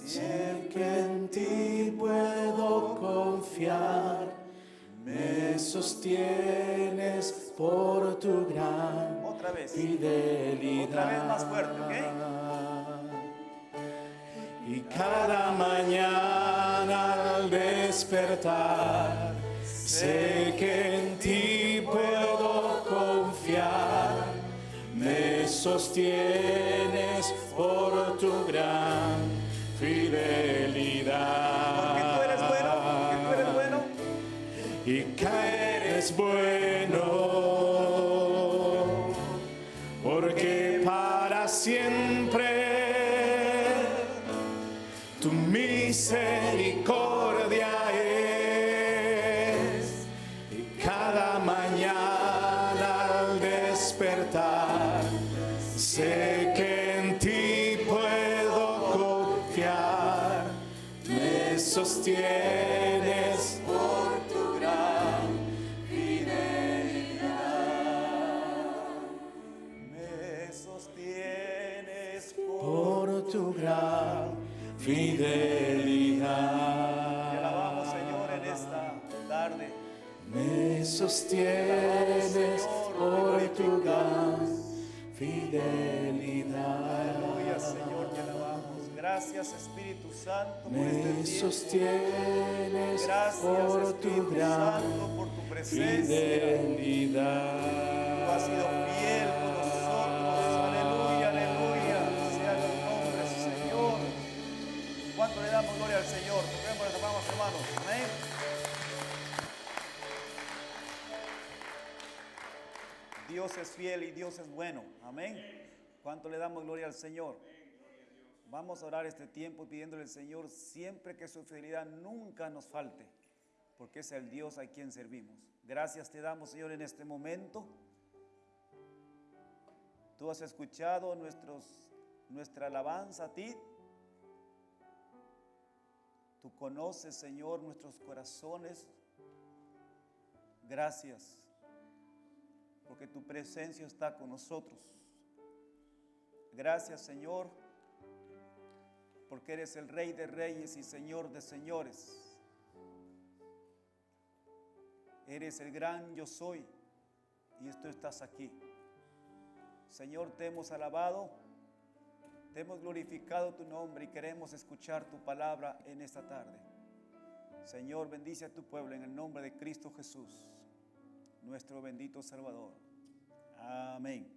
Sé que en ti puedo confiar, me sostienes por tu gran Otra vez. fidelidad. Otra vez más fuerte, ¿ok? Y cada mañana al despertar, sé que en ti puedo confiar, me sostienes por tu gran fidelidad. Porque tú eres bueno, porque tú eres bueno. Y que eres bueno, porque para siempre tu misericordia es, y cada mañana al despertar, sé que en ti puedo confiar, me sostienes por tu gran fidelidad. Me sostienes Por tu gran fidelidad. Te alabamos, Señor, en esta tarde. Me sostienes por tu gran fidelidad. Aleluya, Señor, te alabamos. Gracias, Espíritu Santo, por este Me tiempo. sostienes Gracias, por tu Espíritu gran Santo, por tu presencia. fidelidad. Tú has sido fiel con nosotros. Aleluya, aleluya. Sea tu nombre, Señor. ¿Cuánto le damos gloria al Señor? Toquemos las manos, hermanos. Amén. Dios es fiel y Dios es bueno. Amén. ¿Cuánto le damos gloria al Señor? Vamos a orar este tiempo pidiéndole al Señor siempre que su fidelidad nunca nos falte, porque es el Dios a quien servimos. Gracias te damos, Señor, en este momento. Tú has escuchado nuestra alabanza a ti. Tú conoces, Señor, nuestros corazones. Gracias, porque tu presencia está con nosotros. Gracias, Señor, porque eres el Rey de Reyes y Señor de Señores. Eres el gran yo soy y tú estás aquí. Señor, te hemos alabado, te hemos glorificado tu nombre y queremos escuchar tu palabra en esta tarde. Señor, bendice a tu pueblo en el nombre de Cristo Jesús, nuestro bendito Salvador. Amén.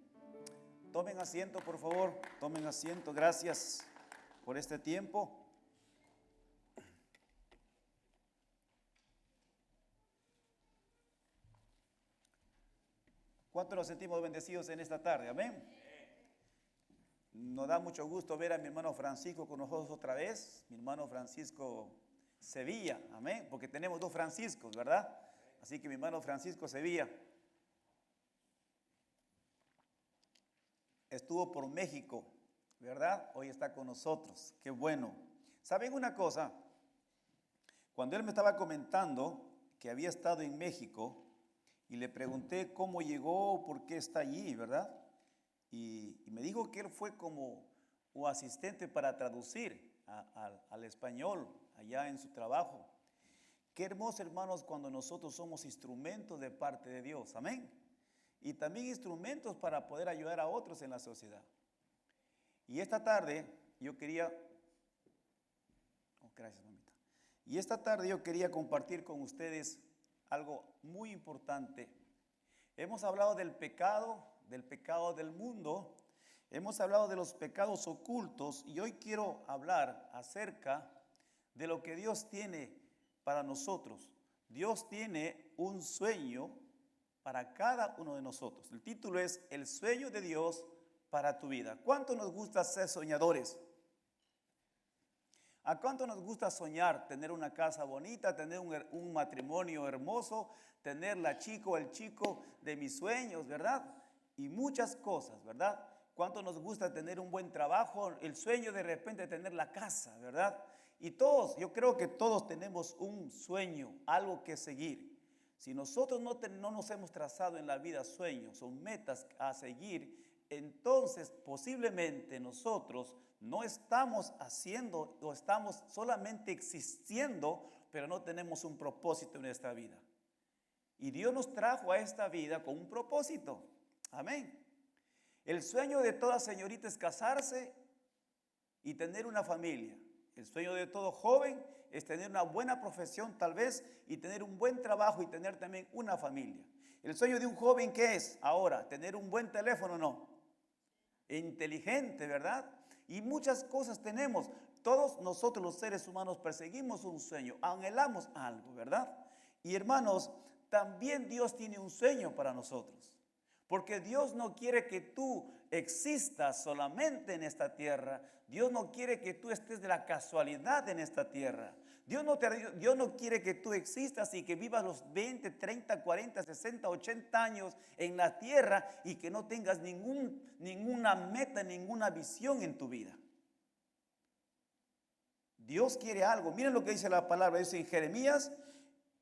Tomen asiento, por favor, tomen asiento. Gracias por este tiempo. ¿Cuántos nos sentimos bendecidos en esta tarde? Amén. Nos da mucho gusto ver a mi hermano Francisco con nosotros otra vez. Mi hermano Francisco Sevilla, amén, porque tenemos dos Franciscos, ¿verdad? Así que mi hermano Francisco Sevilla estuvo por México, ¿verdad? Hoy está con nosotros, qué bueno. ¿Saben una cosa? Cuando él me estaba comentando que había estado en México y le pregunté cómo llegó, por qué está allí, ¿verdad? Y me dijo que él fue como un asistente para traducir al español allá en su trabajo. Qué hermoso, hermanos, cuando nosotros somos instrumentos de parte de Dios, amén. Y también instrumentos para poder ayudar a otros en la sociedad. Y esta tarde yo quería, gracias mamita. Y esta tarde yo quería compartir con ustedes algo muy importante. Hemos hablado del pecado del mundo, hemos hablado de los pecados ocultos y hoy quiero hablar acerca de lo que Dios tiene para nosotros. Dios tiene un sueño para cada uno de nosotros. El título es El sueño de Dios para tu vida. ¿Cuánto nos gusta ser soñadores? ¿A cuánto nos gusta soñar? Tener una casa bonita, tener un matrimonio hermoso, tener la chica o el chico de mis sueños, ¿verdad? Y muchas cosas, ¿verdad? ¿Cuánto nos gusta tener un buen trabajo? El sueño de repente tener la casa, ¿verdad? Y todos, yo creo que todos tenemos un sueño, algo que seguir. Si nosotros no nos hemos trazado en la vida sueños o metas a seguir, entonces posiblemente nosotros No estamos haciendo o estamos solamente existiendo, pero no tenemos un propósito en esta vida. Y Dios nos trajo a esta vida con un propósito. Amén. El sueño de toda señorita es casarse y tener una familia. El sueño de todo joven es tener una buena profesión tal vez y tener un buen trabajo y tener también una familia. El sueño de un joven, ¿qué es? Ahora, tener un buen teléfono, ¿no? Inteligente, ¿verdad? Y muchas cosas tenemos. Todos nosotros los seres humanos perseguimos un sueño, anhelamos algo, ¿verdad? Y hermanos, también Dios tiene un sueño para nosotros. Porque Dios no quiere que tú existas solamente en esta tierra. Dios no quiere que tú estés de la casualidad en esta tierra. Dios no quiere que tú existas y que vivas los 20, 30, 40, 60, 80 años en la tierra y que no tengas ninguna meta, ninguna visión en tu vida. Dios quiere algo. Miren lo que dice la palabra. Dice en Jeremías: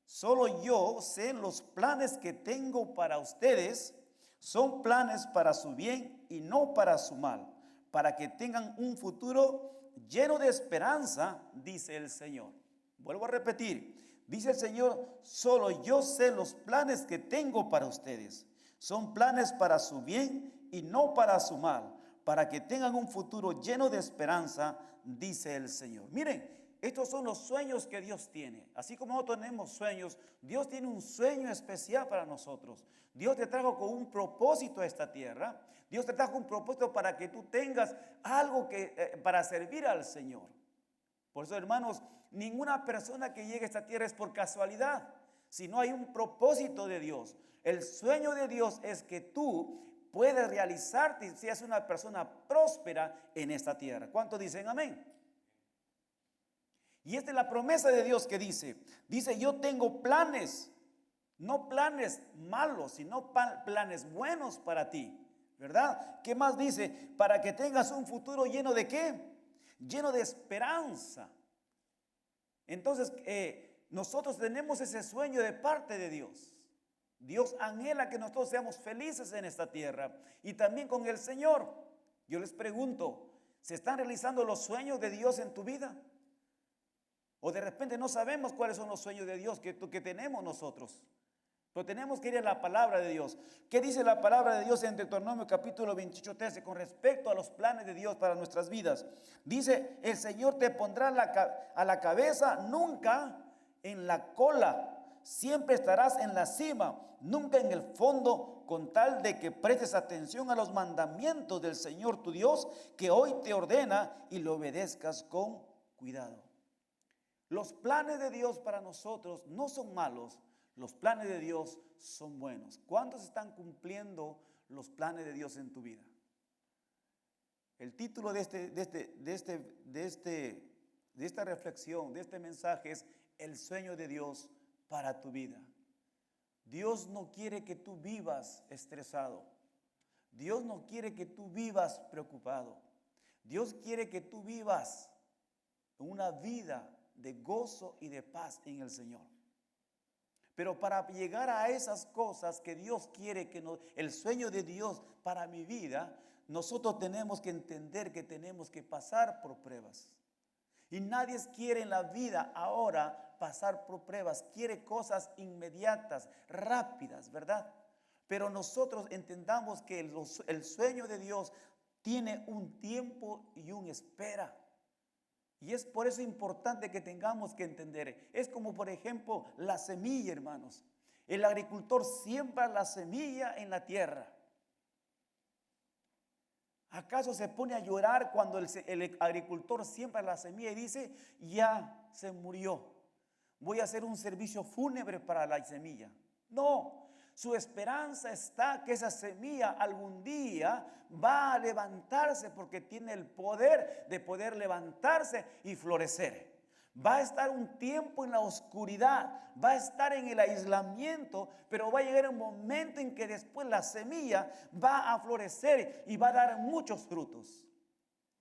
solo yo sé los planes que tengo para ustedes. Son planes para su bien y no para su mal, para que tengan un futuro lleno de esperanza, dice el Señor. Vuelvo a repetir, dice el Señor: solo yo sé los planes que tengo para ustedes. Son planes para su bien y no para su mal, para que tengan un futuro lleno de esperanza, dice el Señor. Miren, estos son los sueños que Dios tiene. Así como nosotros tenemos sueños, Dios tiene un sueño especial para nosotros. Dios te trajo con un propósito a esta tierra. Dios te trajo un propósito para que tú tengas algo para servir al Señor. Por eso, hermanos, ninguna persona que llegue a esta tierra es por casualidad, sino hay un propósito de Dios. El sueño de Dios es que tú puedas realizarte y seas una persona próspera en esta tierra. ¿Cuántos dicen amén? Y esta es la promesa de Dios que dice, yo tengo planes, no planes malos, sino planes buenos para ti, ¿verdad? ¿Qué más dice? Para que tengas un futuro lleno de ¿qué? Lleno de esperanza. Entonces, nosotros tenemos ese sueño de parte de Dios. Dios anhela que nosotros seamos felices en esta tierra y también con el Señor. Yo les pregunto, ¿se están realizando los sueños de Dios en tu vida? O de repente no sabemos cuáles son los sueños de Dios que tenemos nosotros. Pero tenemos que ir a la palabra de Dios. ¿Qué dice la palabra de Dios en Deuteronomio capítulo 28, 13 con respecto a los planes de Dios para nuestras vidas? Dice, el Señor te pondrá a la cabeza, nunca en la cola. Siempre estarás en la cima, nunca en el fondo, con tal de que prestes atención a los mandamientos del Señor tu Dios, que hoy te ordena y lo obedezcas con cuidado. Los planes de Dios para nosotros no son malos, los planes de Dios son buenos. ¿Cuántos están cumpliendo los planes de Dios en tu vida? El título de esta reflexión, de este mensaje es el sueño de Dios para tu vida. Dios no quiere que tú vivas estresado. Dios no quiere que tú vivas preocupado. Dios quiere que tú vivas una vida de gozo y de paz en el Señor. Pero para llegar a esas cosas que Dios quiere, el sueño de Dios para mi vida, nosotros tenemos que entender que tenemos que pasar por pruebas. Y nadie quiere en la vida ahora pasar por pruebas, quiere cosas inmediatas, rápidas, ¿verdad? Pero nosotros entendamos que el sueño de Dios tiene un tiempo y una espera. Y es por eso importante que tengamos que entender. Es como por ejemplo la semilla, hermanos. El agricultor siembra la semilla en la tierra. ¿Acaso se pone a llorar cuando el agricultor siembra la semilla y dice, ya se murió, voy a hacer un servicio fúnebre para la semilla? No. Su esperanza está que esa semilla algún día va a levantarse porque tiene el poder de poder levantarse y florecer. Va a estar un tiempo en la oscuridad, va a estar en el aislamiento, pero va a llegar un momento en que después la semilla va a florecer y va a dar muchos frutos.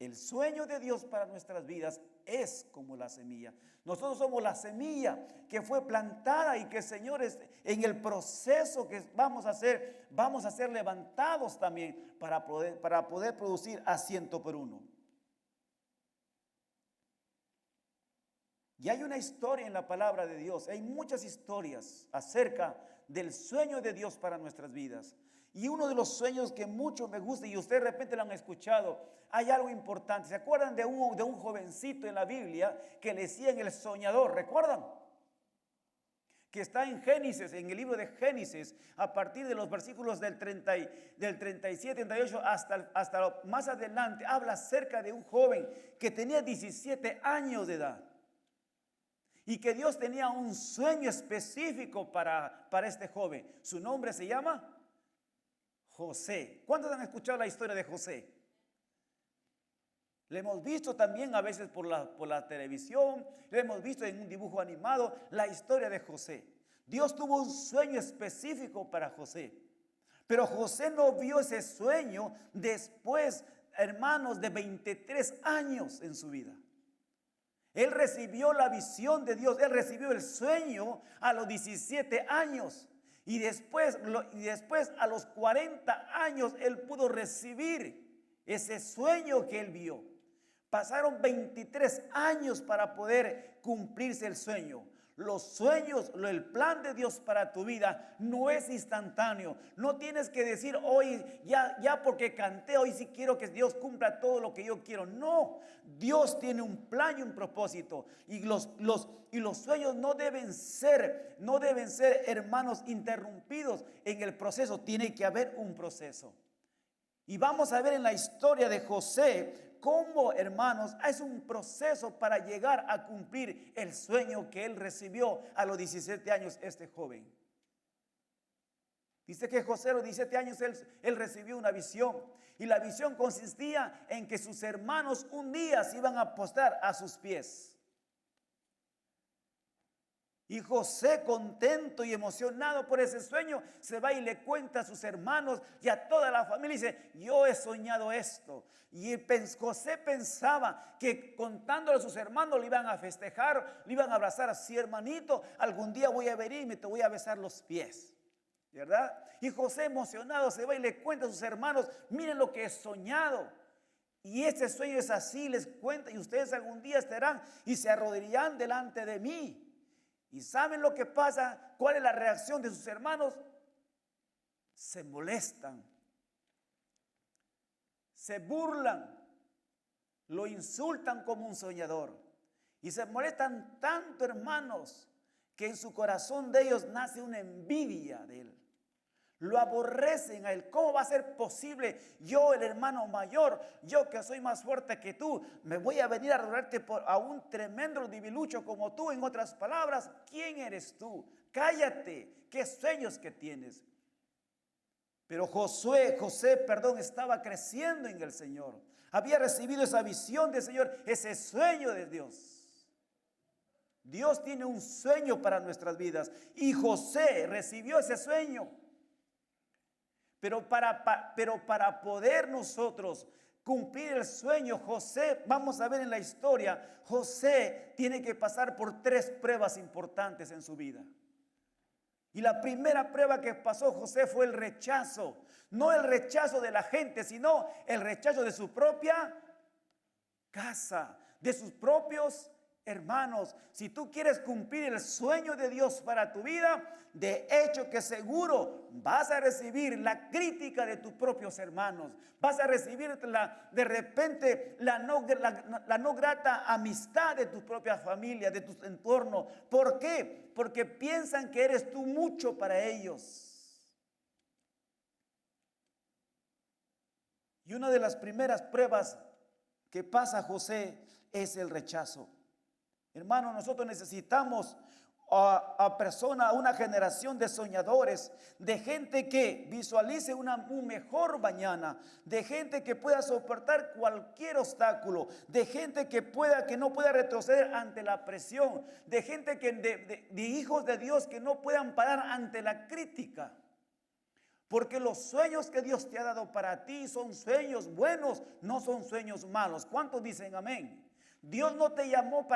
El sueño de Dios para nuestras vidas es como la semilla. Nosotros somos la semilla que fue plantada y que, señores, en el proceso que vamos a ser levantados también para poder producir a 100 por 1. Y hay una historia en la palabra de Dios, hay muchas historias acerca del sueño de Dios para nuestras vidas. Y uno de los sueños que mucho me gusta, y ustedes de repente lo han escuchado, hay algo importante. ¿Se acuerdan de un jovencito en la Biblia que le decían el soñador? ¿Recuerdan? Que está en Génesis, en el libro de Génesis, a partir de los versículos del 37, 38 hasta más adelante, habla acerca de un joven que tenía 17 años de edad. Y que Dios tenía un sueño específico para este joven. Su nombre se llama José. ¿Cuántos han escuchado la historia de José? Le hemos visto también a veces por la televisión, le hemos visto en un dibujo animado la historia de José. Dios tuvo un sueño específico para José. Pero José no vio ese sueño después, hermanos, de 23 años en su vida. Él recibió la visión de Dios, él recibió el sueño a los 17 años. Y después a los 40 años él pudo recibir ese sueño que él vio. Pasaron 23 años para poder cumplirse el sueño. Los sueños, el plan de Dios para tu vida no es instantáneo. No tienes que decir hoy, ya porque canté, hoy sí quiero que Dios cumpla todo lo que yo quiero. No, Dios tiene un plan y un propósito. Y los sueños no deben ser, hermanos, interrumpidos en el proceso. Tiene que haber un proceso. Y vamos a ver en la historia de José cómo, hermanos, es un proceso para llegar a cumplir el sueño que él recibió a los 17 años, este joven. Dice que José a los 17 años él recibió una visión. Y la visión consistía en que sus hermanos un día se iban a postrar a sus pies. Y José, contento y emocionado por ese sueño, se va y le cuenta a sus hermanos y a toda la familia. Y dice, yo he soñado esto. Y José pensaba que contándole a sus hermanos le iban a festejar, le iban a abrazar así, hermanito, algún día voy a venir y te voy a besar los pies. ¿Verdad? Y José emocionado se va y le cuenta a sus hermanos, miren lo que he soñado. Y este sueño es así, les cuenta, y ustedes algún día estarán y se arrodillarán delante de mí. ¿Y saben lo que pasa? ¿Cuál es la reacción de sus hermanos? Se molestan, se burlan, lo insultan como un soñador. Y se molestan tanto, hermanos, que en su corazón de ellos nace una envidia de él. Lo aborrecen a él. ¿Cómo va a ser posible? Yo, el hermano mayor, yo que soy más fuerte que tú, me voy a venir a rogarte a un tremendo debilucho como tú. En otras palabras, ¿quién eres tú? Cállate, ¿qué sueños que tienes? Pero José, estaba creciendo en el Señor. Había recibido esa visión del Señor, ese sueño de Dios. Dios tiene un sueño para nuestras vidas y José recibió ese sueño. Pero para poder nosotros cumplir el sueño, José, vamos a ver en la historia, José tiene que pasar por 3 pruebas importantes en su vida. Y la primera prueba que pasó José fue el rechazo. No el rechazo de la gente, sino el rechazo de su propia casa, de sus propios hermanos. Si tú quieres cumplir el sueño de Dios para tu vida, de hecho que seguro vas a recibir la crítica de tus propios hermanos. Vas a recibir de repente la no grata amistad de tu propia familia, de tu entorno. ¿Por qué? Porque piensan que eres tú mucho para ellos. Y una de las primeras pruebas que pasa José es el rechazo. Hermano, nosotros necesitamos a una generación de soñadores, de gente que visualice un mejor mañana, de gente que pueda soportar cualquier obstáculo, de gente que no pueda retroceder ante la presión, de gente de hijos de Dios que no puedan parar ante la crítica. Porque los sueños que Dios te ha dado para ti son sueños buenos, no son sueños malos. ¿Cuántos dicen amén? Dios no te llamó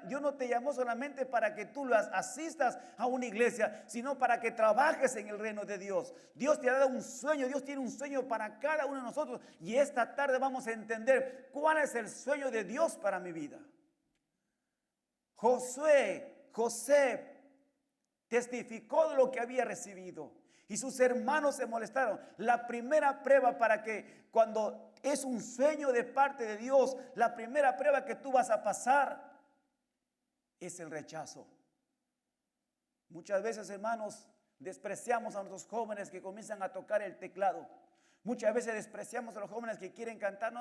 Dios no te llamó solamente para que tú asistas a una iglesia, sino para que trabajes en el reino de Dios. Dios te ha dado un sueño, Dios tiene un sueño para cada uno de nosotros. Y esta tarde vamos a entender cuál es el sueño de Dios para mi vida. José testificó de lo que había recibido y sus hermanos se molestaron. La primera prueba para que cuando es un sueño de parte de Dios, la primera prueba que tú vas a pasar es el rechazo. Muchas veces, hermanos, despreciamos a nuestros jóvenes que comienzan a tocar el teclado. Muchas veces despreciamos a los jóvenes que quieren cantar,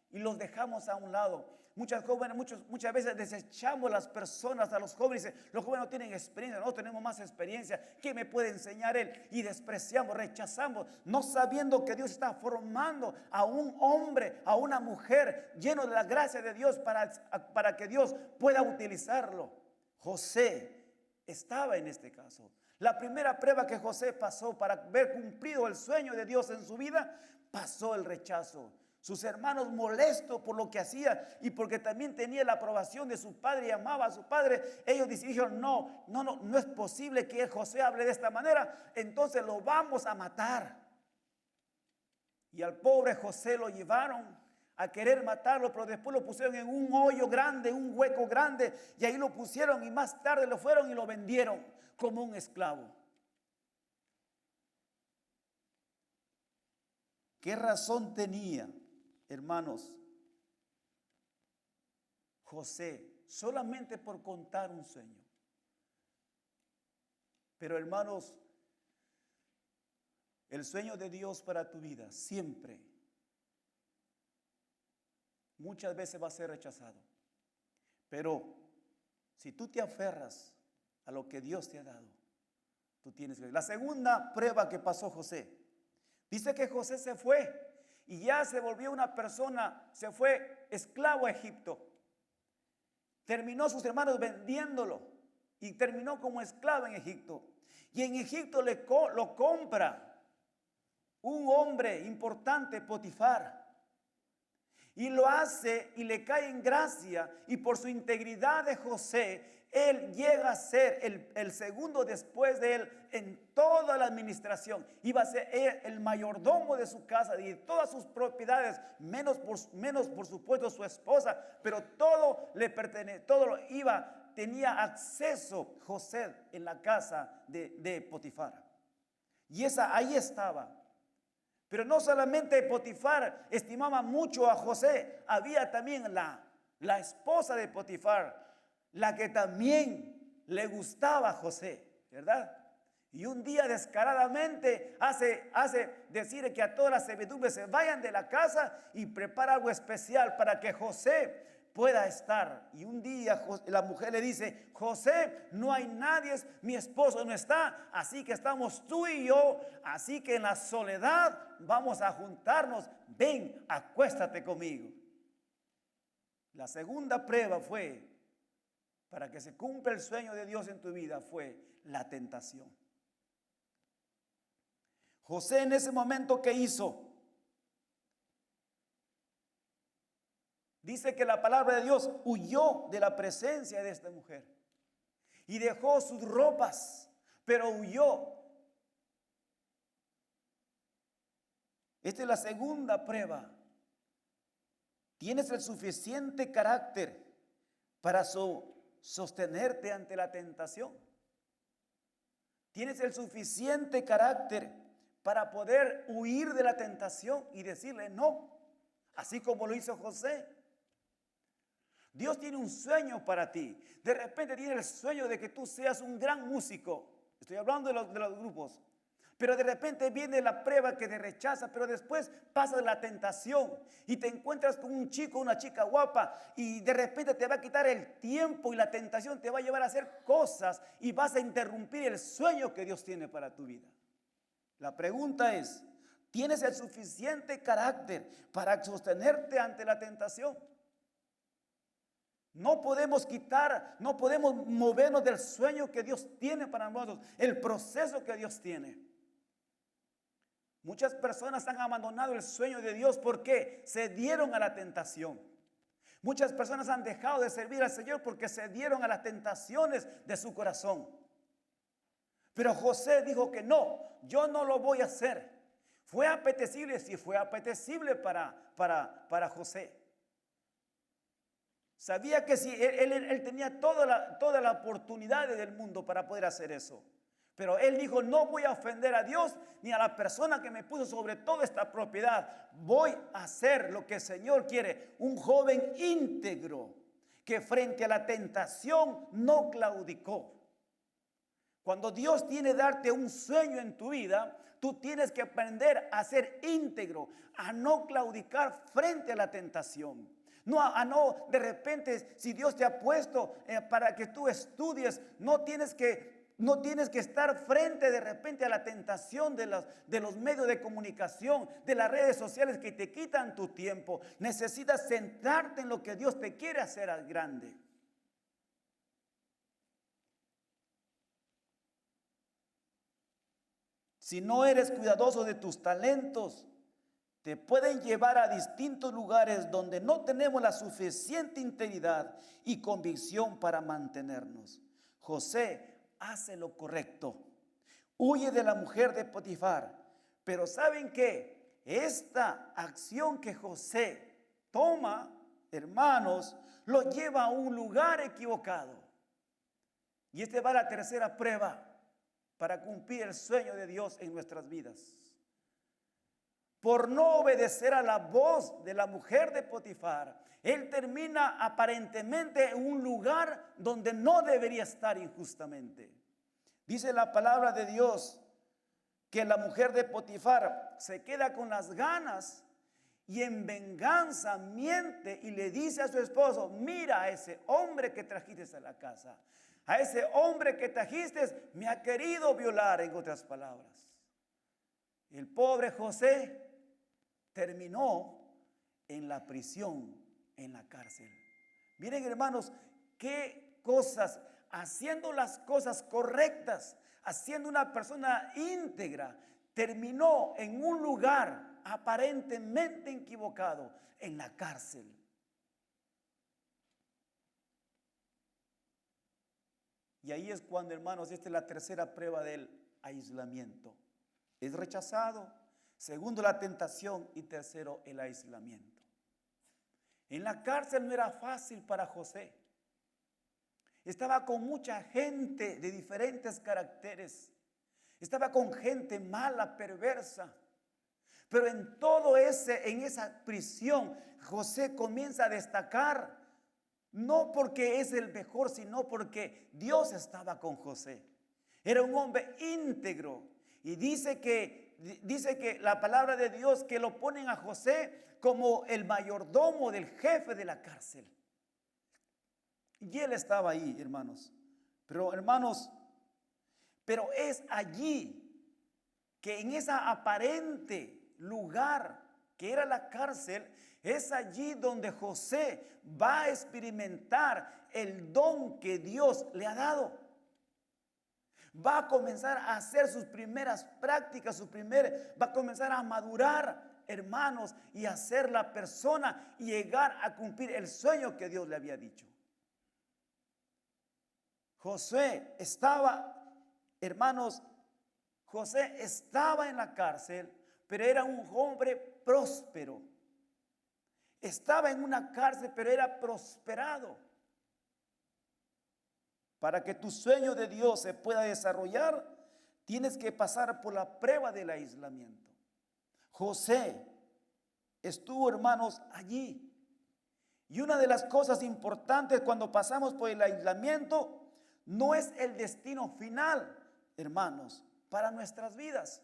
y los dejamos a un lado. Muchas veces desechamos a las personas, a los jóvenes. Los jóvenes no tienen experiencia, no tenemos más experiencia. ¿Qué me puede enseñar él? Y despreciamos, rechazamos, no sabiendo que Dios está formando a un hombre, a una mujer lleno de la gracia de Dios para que Dios pueda utilizarlo. José estaba en este caso. La primera prueba que José pasó para ver cumplido el sueño de Dios en su vida, pasó el rechazo. Sus hermanos, molestos por lo que hacía y porque también tenía la aprobación de su padre y amaba a su padre, ellos dijeron, no es posible que José hable de esta manera, entonces lo vamos a matar. Y al pobre José lo llevaron a querer matarlo, pero después lo pusieron en un hoyo grande, un hueco grande, y ahí lo pusieron y más tarde lo fueron y lo vendieron como un esclavo. ¿Qué razón tenía, hermanos, José solamente por contar un sueño? Pero, hermanos, el sueño de Dios para tu vida siempre, muchas veces va a ser rechazado. Pero si tú te aferras a lo que Dios te ha dado, tú tienes que... La segunda prueba que pasó José, dice que José se fue y ya se volvió una persona, se fue esclavo a Egipto. Terminó sus hermanos vendiéndolo y terminó como esclavo en Egipto. Y en Egipto lo compra un hombre importante, Potifar. Y lo hace y le cae en gracia, y por su integridad de José, él llega a ser el segundo después de él en toda la administración. Iba a ser el mayordomo de su casa y de todas sus propiedades, menos por supuesto su esposa, pero todo le pertenece, tenía acceso José en la casa de Potifar. Y ahí estaba. Pero no solamente Potifar estimaba mucho a José, había también la esposa de Potifar, la que también le gustaba a José, ¿verdad? Y un día descaradamente hace decir que a todas las servidumbres se vayan de la casa y prepara algo especial para que José pueda estar. Y un día la mujer le dice, José, no hay nadie, mi esposo no está, así que estamos tú y yo, así que en la soledad vamos a juntarnos, ven, acuéstate conmigo. La segunda prueba fue, para que se cumpla el sueño de Dios en tu vida, fue la tentación. José en ese momento, ¿qué hizo? Dice que la palabra de Dios huyó de la presencia de esta mujer y dejó sus ropas, pero huyó. Esta es la segunda prueba. ¿Tienes el suficiente carácter para sostenerte ante la tentación? ¿Tienes el suficiente carácter para poder huir de la tentación y decirle no? Así como lo hizo José. Dios tiene un sueño para ti. De repente tiene el sueño de que tú seas un gran músico. Estoy hablando de los grupos. Pero de repente viene la prueba que te rechaza, pero después pasa la tentación y te encuentras con un chico, una chica guapa, y de repente te va a quitar el tiempo y la tentación te va a llevar a hacer cosas y vas a interrumpir el sueño que Dios tiene para tu vida. La pregunta es, ¿tienes el suficiente carácter para sostenerte ante la tentación? No podemos movernos del sueño que Dios tiene para nosotros, el proceso que Dios tiene. Muchas personas han abandonado el sueño de Dios porque se dieron a la tentación. Muchas personas han dejado de servir al Señor porque se dieron a las tentaciones de su corazón. Pero José dijo que no, yo no lo voy a hacer. Fue apetecible, sí fue apetecible para José. Sabía que si él tenía toda la oportunidad del mundo para poder hacer eso. Pero él dijo, no voy a ofender a Dios ni a la persona que me puso sobre toda esta propiedad. Voy a hacer lo que el Señor quiere. Un joven íntegro que frente a la tentación no claudicó. Cuando Dios tiene que darte un sueño en tu vida, tú tienes que aprender a ser íntegro, a no claudicar frente a la tentación. No, de repente, si Dios te ha puesto para que tú estudies, no tienes que estar frente de repente a la tentación de los medios de comunicación, de las redes sociales que te quitan tu tiempo. Necesitas centrarte en lo que Dios te quiere hacer grande. Si no eres cuidadoso de tus talentos, te pueden llevar a distintos lugares donde no tenemos la suficiente integridad y convicción para mantenernos. José hace lo correcto. Huye de la mujer de Potifar. Pero ¿saben qué? Esta acción que José toma, hermanos, lo lleva a un lugar equivocado. Y esta va la tercera prueba para cumplir el sueño de Dios en nuestras vidas. Por no obedecer a la voz de la mujer de Potifar, él termina aparentemente en un lugar donde no debería estar injustamente. Dice la palabra de Dios que la mujer de Potifar se queda con las ganas y en venganza miente y le dice a su esposo, mira a ese hombre que trajiste a la casa. A ese hombre que trajiste me ha querido violar, en otras palabras. El pobre José terminó en la prisión, en la cárcel. Miren, hermanos, qué cosas, haciendo las cosas correctas, haciendo una persona íntegra, terminó en un lugar aparentemente equivocado, en la cárcel. Y ahí es cuando, hermanos, esta es la tercera prueba del aislamiento. Es rechazado. Segundo, la tentación. Y tercero, el aislamiento. En la cárcel no era fácil para José. Estaba con mucha gente de diferentes caracteres. Estaba con gente mala, perversa. Pero en en esa prisión, José comienza a destacar. No porque es el mejor, sino porque Dios estaba con José. Era un hombre íntegro. Y dice que la palabra de Dios que lo ponen a José como el mayordomo del jefe de la cárcel. Y él estaba ahí, hermanos. Pero es allí que en esa aparente lugar que era la cárcel, es allí donde José va a experimentar el don que Dios le ha dado. Va a comenzar a hacer sus primeras prácticas, va a comenzar a madurar, hermanos, y a ser la persona y llegar a cumplir el sueño que Dios le había dicho. José estaba en la cárcel, pero era un hombre próspero. Estaba en una cárcel, pero era prosperado. Para que tu sueño de Dios se pueda desarrollar, tienes que pasar por la prueba del aislamiento. José estuvo, hermanos, allí. Y una de las cosas importantes cuando pasamos por el aislamiento no es el destino final, hermanos, para nuestras vidas.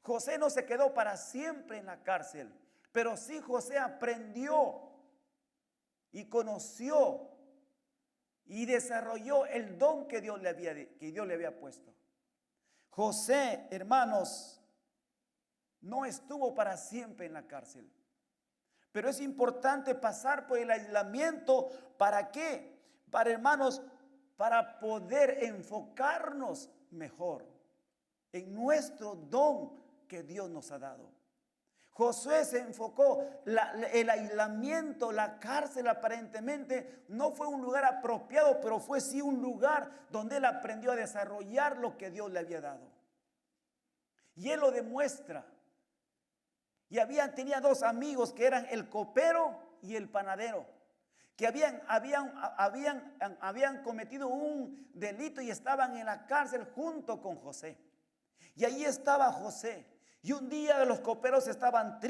José no se quedó para siempre en la cárcel, pero sí José aprendió y conoció y desarrolló el don que Dios le había puesto. José, hermanos, no estuvo para siempre en la cárcel. Pero es importante pasar por el aislamiento. ¿Para qué? Para poder enfocarnos mejor en nuestro don que Dios nos ha dado. Josué se enfocó, el aislamiento, la cárcel aparentemente no fue un lugar apropiado, pero fue sí un lugar donde él aprendió a desarrollar lo que Dios le había dado. Y él lo demuestra. Y tenía dos amigos que eran el copero y el panadero, que habían cometido un delito y estaban en la cárcel junto con José. Y ahí estaba José. Y un día el copero estaba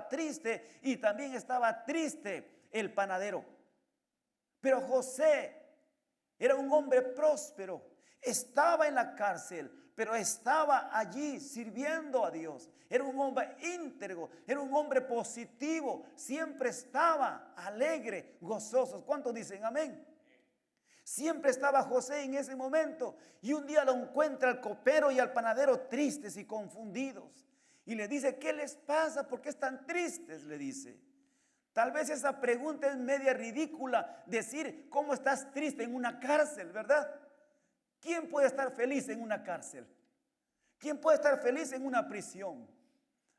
triste y también estaba triste el panadero. Pero José era un hombre próspero, estaba en la cárcel, pero estaba allí sirviendo a Dios. Era un hombre íntegro, era un hombre positivo, siempre estaba alegre, gozoso. ¿Cuántos dicen amén? Siempre estaba José en ese momento, y un día lo encuentra al copero y al panadero tristes y confundidos. Y le dice, ¿qué les pasa? ¿Por qué están tristes? Le dice. Tal vez esa pregunta es media ridícula, decir, ¿cómo estás triste en una cárcel, verdad? ¿Quién puede estar feliz en una cárcel? ¿Quién puede estar feliz en una prisión?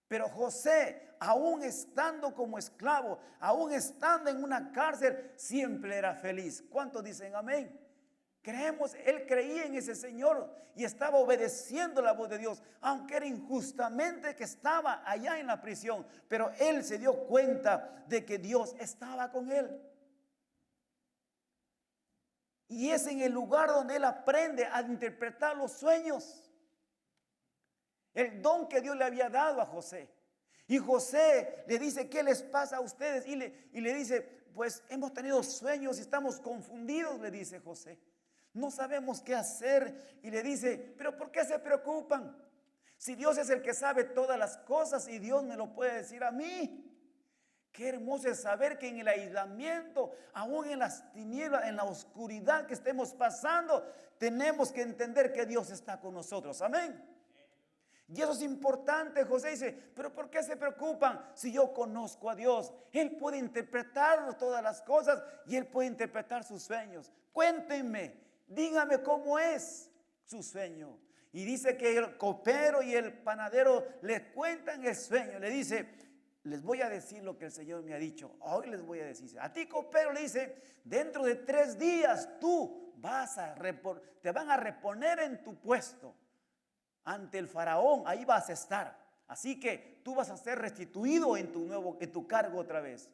Pero José, aún estando como esclavo, aún estando en una cárcel, siempre era feliz. ¿Cuántos dicen amén? Creemos, él creía en ese Señor y estaba obedeciendo la voz de Dios, aunque era injustamente que estaba allá en la prisión, pero él se dio cuenta de que Dios estaba con él. Y es en el lugar donde él aprende a interpretar los sueños, el don que Dios le había dado a José. Y José le dice, ¿qué les pasa a ustedes? Y le dice, pues hemos tenido sueños y estamos confundidos, le dice José. No sabemos qué hacer. Y le dice, ¿pero por qué se preocupan? Si Dios es el que sabe todas las cosas y Dios me lo puede decir a mí. Qué hermoso es saber que en el aislamiento, aún en las tinieblas, en la oscuridad que estemos pasando, tenemos que entender que Dios está con nosotros. Amén. Y eso es importante. José dice, pero ¿por qué se preocupan si yo conozco a Dios? Él puede interpretar todas las cosas y Él puede interpretar sus sueños. Cuéntenme, dígame cómo es su sueño. Y dice que el copero y el panadero le cuentan el sueño. Le dice, les voy a decir lo que el Señor me ha dicho. Hoy les voy a decir. A ti, copero, le dice, dentro de 3 días tú te van a reponer en tu puesto ante el faraón. Ahí vas a estar. Así que tú vas a ser restituido en tu cargo otra vez.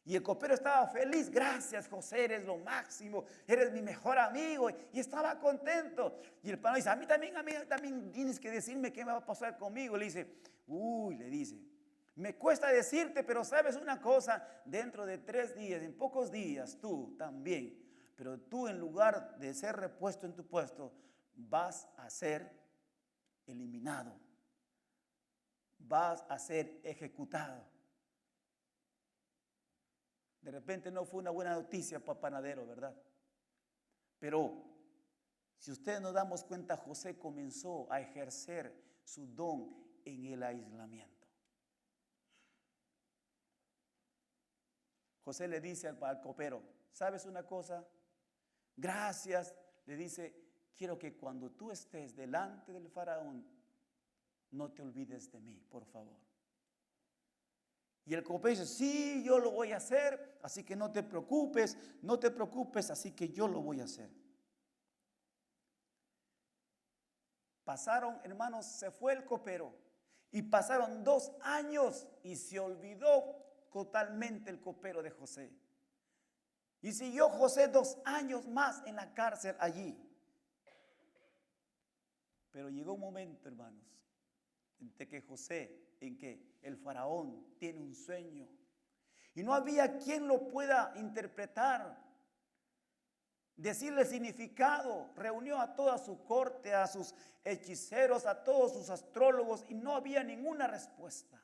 Y el copero estaba feliz. Gracias, José, eres lo máximo, eres mi mejor amigo. Y estaba contento. Y el panadero dice, a mí también tienes que decirme qué me va a pasar conmigo. Le dice, le dice, me cuesta decirte, pero sabes una cosa, dentro de 3 días, en pocos días, tú también, pero tú en lugar de ser repuesto en tu puesto, vas a ser eliminado, vas a ser ejecutado. De repente no fue una buena noticia para el panadero, ¿verdad? Pero si ustedes nos damos cuenta, José comenzó a ejercer su don en el aislamiento. José le dice al copero, ¿sabes una cosa? Gracias, le dice, quiero que cuando tú estés delante del faraón, no te olvides de mí, por favor. Y el copero dice, sí, yo lo voy a hacer, así que no te preocupes, así que yo lo voy a hacer. Pasaron, hermanos, se fue el copero y pasaron 2 años y se olvidó totalmente el copero de José. Y siguió José 2 años más en la cárcel allí. Pero llegó un momento, hermanos, en que el faraón tiene un sueño y no había quien lo pueda interpretar, decirle el significado. Reunió a toda su corte, a sus hechiceros, a todos sus astrólogos, y no había ninguna respuesta.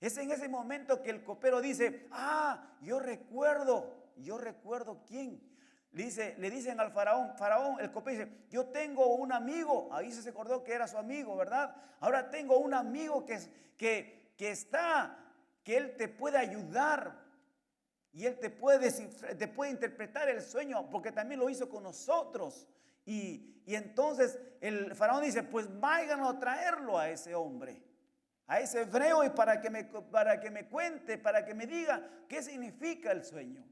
Es en ese momento que el copero dice, yo recuerdo quién. Le dicen al faraón, el copero dice, yo tengo un amigo. Ahí se acordó que era su amigo, ¿verdad? Ahora tengo un amigo que él te puede ayudar y él te puede interpretar el sueño, porque también lo hizo con nosotros. Y entonces el faraón dice, pues váyanlo a traerlo a ese hombre, a ese hebreo, y para que me cuente, para que me diga qué significa el sueño.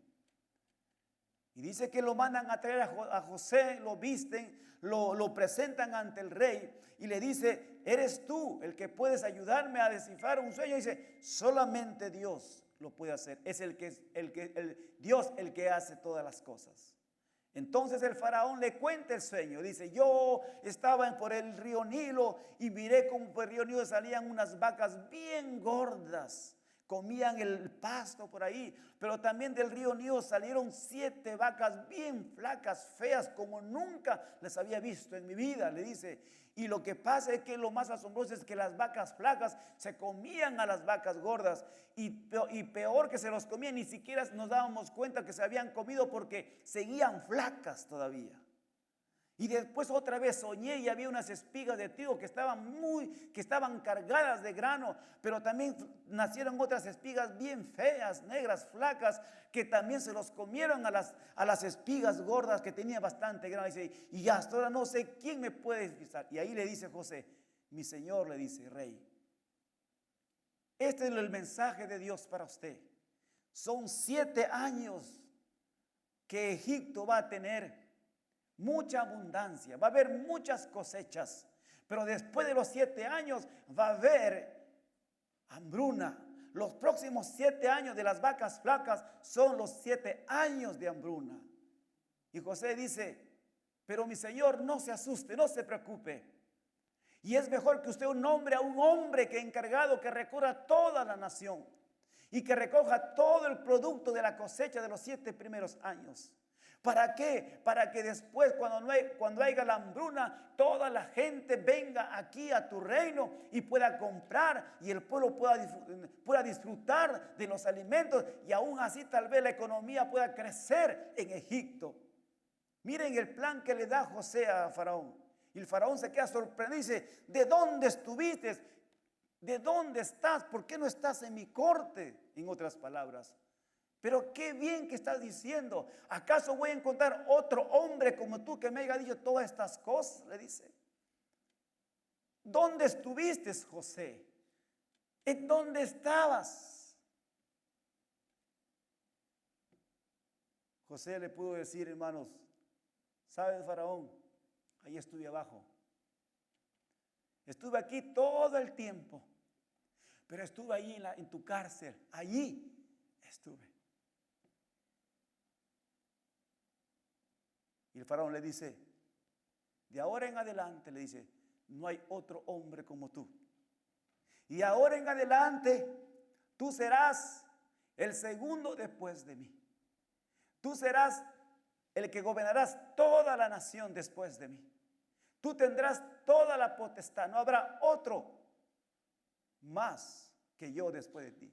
Y dice que lo mandan a traer a José, lo visten, lo presentan ante el rey y le dice, ¿eres tú el que puedes ayudarme a descifrar un sueño? Y dice, solamente Dios lo puede hacer. Es el Dios el que hace todas las cosas. Entonces el faraón le cuenta el sueño. Dice, yo estaba por el río Nilo y miré como por el río Nilo salían unas vacas bien gordas. Comían el pasto por ahí, pero también del río Nilo salieron 7 vacas bien flacas, feas, como nunca les había visto en mi vida, le dice. Y lo que pasa es que lo más asombroso es que las vacas flacas se comían a las vacas gordas y peor que se los comían, ni siquiera nos dábamos cuenta que se habían comido porque seguían flacas todavía. Y después otra vez soñé y había unas espigas de trigo que estaban cargadas de grano, pero también nacieron otras espigas bien feas, negras, flacas, que también se los comieron a las espigas gordas que tenían bastante grano. Y hasta ahora no sé quién me puede explicar. Y ahí le dice José, mi señor, le dice, rey, este es el mensaje de Dios para usted. Son 7 años que Egipto va a tener mucha abundancia, va a haber muchas cosechas, pero después de los 7 años va a haber hambruna. Los próximos 7 años de las vacas flacas son los 7 años de hambruna. Y José dice, pero mi señor, no se asuste, no se preocupe. Y es mejor que usted nombre a un hombre que encargado que recorra toda la nación y que recoja todo el producto de la cosecha de los 7 primeros años. ¿Para qué? Para que después cuando haya la hambruna, toda la gente venga aquí a tu reino y pueda comprar y el pueblo pueda disfrutar de los alimentos y aún así tal vez la economía pueda crecer en Egipto. Miren el plan que le da José a Faraón. Y el Faraón se queda sorprendido y dice, ¿de dónde estuviste? ¿De dónde estás? ¿Por qué no estás en mi corte? En otras palabras. Pero qué bien que estás diciendo. ¿Acaso voy a encontrar otro hombre como tú que me haya dicho todas estas cosas? Le dice. ¿Dónde estuviste, José? ¿En dónde estabas? José le pudo decir, hermanos, ¿sabes, Faraón? Ahí estuve abajo. Estuve aquí todo el tiempo. Pero estuve ahí en tu cárcel. Allí estuve. Y el faraón le dice, de ahora en adelante, le dice, no hay otro hombre como tú. Y ahora en adelante, tú serás el segundo después de mí. Tú serás el que gobernarás toda la nación después de mí. Tú tendrás toda la potestad. No habrá otro más que yo después de ti.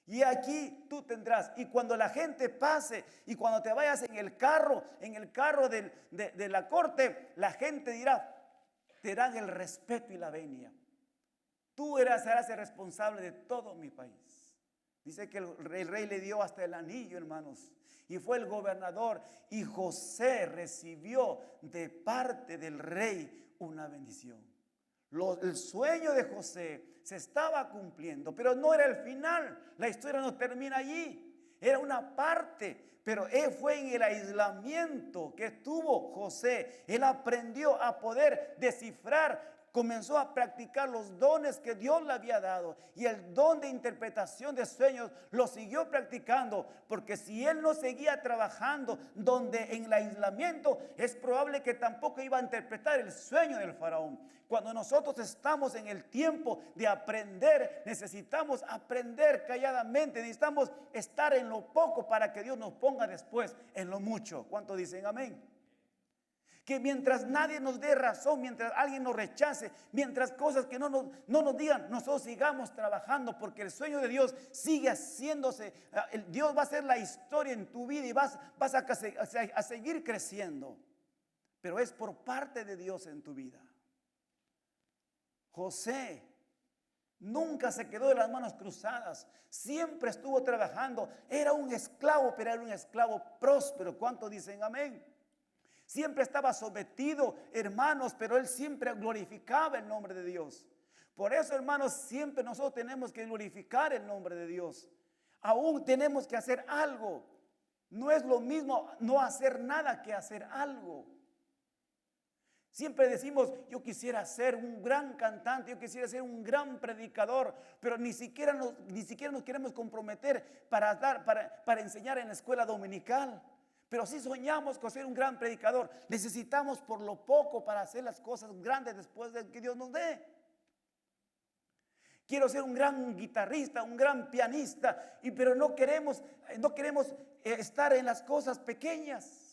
Y aquí tú tendrás, y cuando la gente pase, y cuando te vayas en el carro de la corte, la gente dirá, te dan el respeto y la venia. Tú serás el responsable de todo mi país. Dice que el rey le dio hasta el anillo, hermanos, y fue el gobernador, y José recibió de parte del rey una bendición. El sueño de José se estaba cumpliendo, pero no era el final. La historia no termina allí. Era una parte, pero fue en el aislamiento que tuvo José. Él aprendió a poder descifrar, comenzó a practicar los dones que Dios le había dado. Y el don de interpretación de sueños lo siguió practicando. Porque si él no seguía trabajando donde en el aislamiento, es probable que tampoco iba a interpretar el sueño del faraón. Cuando nosotros estamos en el tiempo de aprender, necesitamos aprender calladamente. Necesitamos estar en lo poco para que Dios nos ponga después en lo mucho. ¿Cuántos dicen amén? Que mientras nadie nos dé razón, mientras alguien nos rechace, mientras cosas que no nos digan, nosotros sigamos trabajando, porque el sueño de Dios sigue haciéndose. Dios va a hacer la historia en tu vida y vas a seguir creciendo. Pero es por parte de Dios en tu vida. José nunca se quedó de las manos cruzadas, siempre estuvo trabajando. Era un esclavo, pero era un esclavo próspero. ¿Cuántos dicen amén? Siempre estaba sometido, hermanos, pero él siempre glorificaba el nombre de Dios. Por eso, hermanos, siempre nosotros tenemos que glorificar el nombre de Dios. Aún tenemos que hacer algo. No es lo mismo no hacer nada que hacer algo. Siempre decimos, yo quisiera ser un gran cantante, yo quisiera ser un gran predicador, pero ni siquiera nos queremos comprometer para enseñar en la escuela dominical. Pero sí soñamos con ser un gran predicador. Necesitamos por lo poco para hacer las cosas grandes después de que Dios nos dé. Quiero ser un gran guitarrista, un gran pianista, pero no queremos estar en las cosas pequeñas.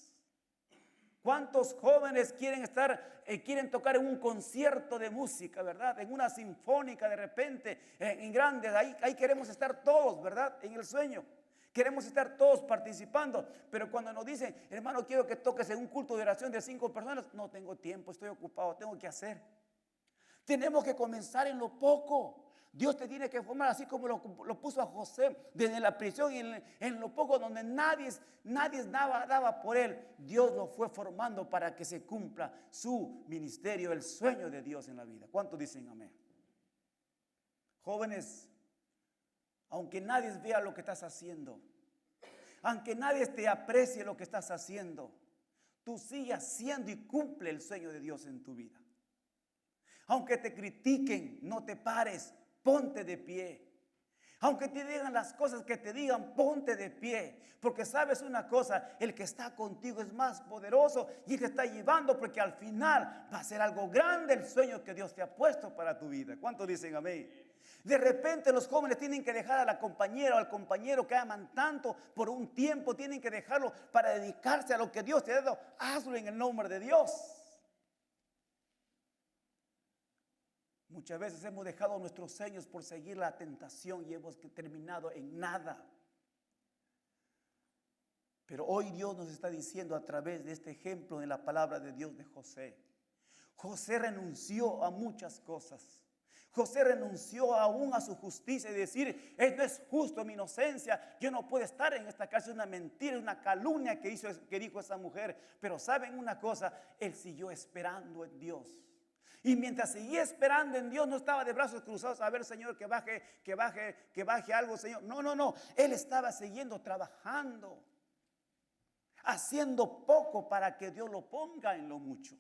¿Cuántos jóvenes quieren tocar en un concierto de música, verdad? En una sinfónica de repente, en grandes, ahí queremos estar todos, ¿verdad? En el sueño. Queremos estar todos participando, pero cuando nos dicen, hermano, quiero que toques en un culto de oración de 5 personas, no tengo tiempo, estoy ocupado, tengo que hacer. Tenemos que comenzar en lo poco. Dios te tiene que formar así como lo puso a José desde la prisión y en lo poco donde nadie daba por él. Dios lo fue formando para que se cumpla su ministerio, el sueño de Dios en la vida. ¿Cuántos dicen amén? Jóvenes, aunque nadie vea lo que estás haciendo, aunque nadie te aprecie lo que estás haciendo, tú sigue haciendo y cumple el sueño de Dios en tu vida. Aunque te critiquen, no te pares, ponte de pie. Aunque te digan las cosas que te digan, ponte de pie. Porque sabes una cosa, el que está contigo es más poderoso y te está llevando porque al final va a ser algo grande el sueño que Dios te ha puesto para tu vida. ¿Cuántos dicen amén? De repente los jóvenes tienen que dejar a la compañera o al compañero que aman tanto por un tiempo, tienen que dejarlo para dedicarse a lo que Dios te ha dado. Hazlo en el nombre de Dios. Muchas veces hemos dejado nuestros sueños por seguir la tentación y hemos terminado en nada. Pero hoy Dios nos está diciendo a través de este ejemplo de la palabra de Dios de José. José renunció a muchas cosas. José renunció aún a su justicia y decir, no es justo mi inocencia, yo no puedo estar en esta casa, es una mentira, una calumnia que dijo esa mujer. Pero ¿saben una cosa? Él siguió esperando en Dios. Y mientras seguía esperando en Dios, no estaba de brazos cruzados a ver, Señor, que baje algo, Señor. No. Él estaba siguiendo trabajando, haciendo poco para que Dios lo ponga en lo mucho.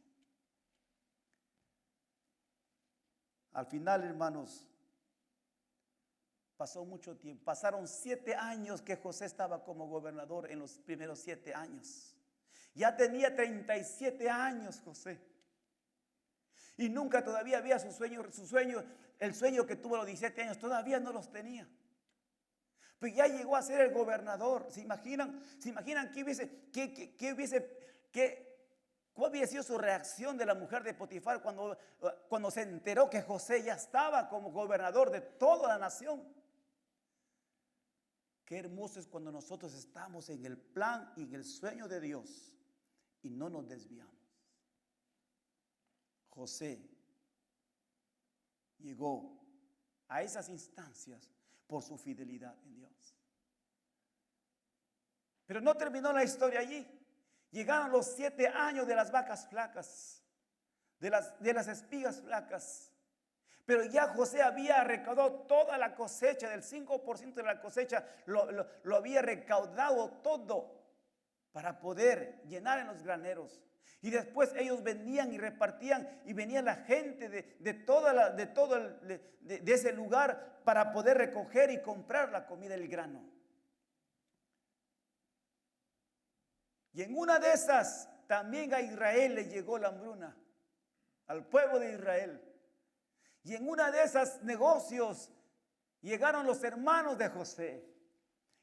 Al final, hermanos, pasó mucho tiempo. Pasaron 7 años que José estaba como gobernador en los primeros 7 años. Ya tenía 37 años José. Y nunca todavía había el sueño que tuvo a los 17 años, todavía no los tenía. Pues ya llegó a ser el gobernador. ¿Se imaginan cuál hubiese sido su reacción de la mujer de Potifar cuando se enteró que José ya estaba como gobernador de toda la nación? Qué hermoso es cuando nosotros estamos en el plan y en el sueño de Dios y no nos desviamos. José llegó a esas instancias por su fidelidad en Dios. Pero no terminó la historia allí. Llegaron los 7 años de las vacas flacas, de las espigas flacas. Pero ya José había recaudado toda la cosecha, del 5% de la cosecha, lo había recaudado todo para poder llenar en los graneros. Y después ellos venían y repartían y venía la gente de ese lugar para poder recoger y comprar la comida, el grano. Y en una de esas también a Israel le llegó la hambruna, al pueblo de Israel. Y en una de esas negocios llegaron los hermanos de José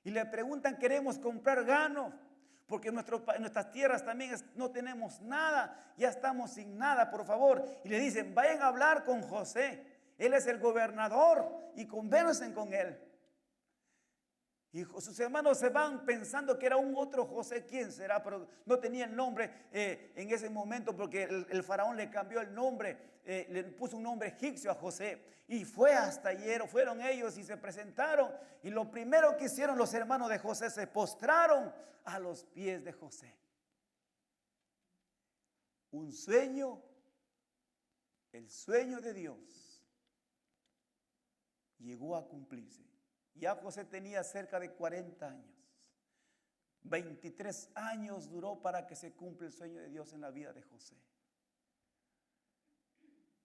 y le preguntan, queremos comprar grano. Porque en nuestras tierras también no tenemos nada, ya estamos sin nada, por favor. Y le dicen, vayan a hablar con José, él es el gobernador y conversen con él. Y sus hermanos se van pensando que era un otro José, ¿quién será? Pero no tenía el nombre en ese momento porque el faraón le cambió el nombre, le puso un nombre egipcio a José. Y fue hasta ayer, fueron ellos y se presentaron. Y lo primero que hicieron los hermanos de José, se postraron a los pies de José. Un sueño, el sueño de Dios, llegó a cumplirse. Ya José tenía cerca de 40 años. 23 años duró para que se cumpla el sueño de Dios en la vida de José.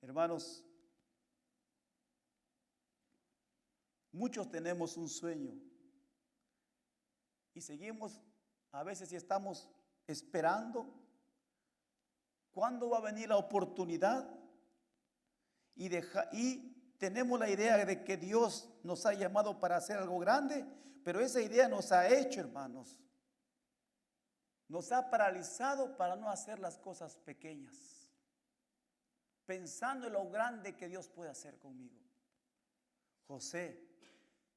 Hermanos, muchos tenemos un sueño y seguimos, a veces, y estamos esperando cuándo va a venir la oportunidad y tenemos la idea de que Dios nos ha llamado para hacer algo grande, pero esa idea nos ha hecho, hermanos, nos ha paralizado para no hacer las cosas pequeñas, pensando en lo grande que Dios puede hacer conmigo. José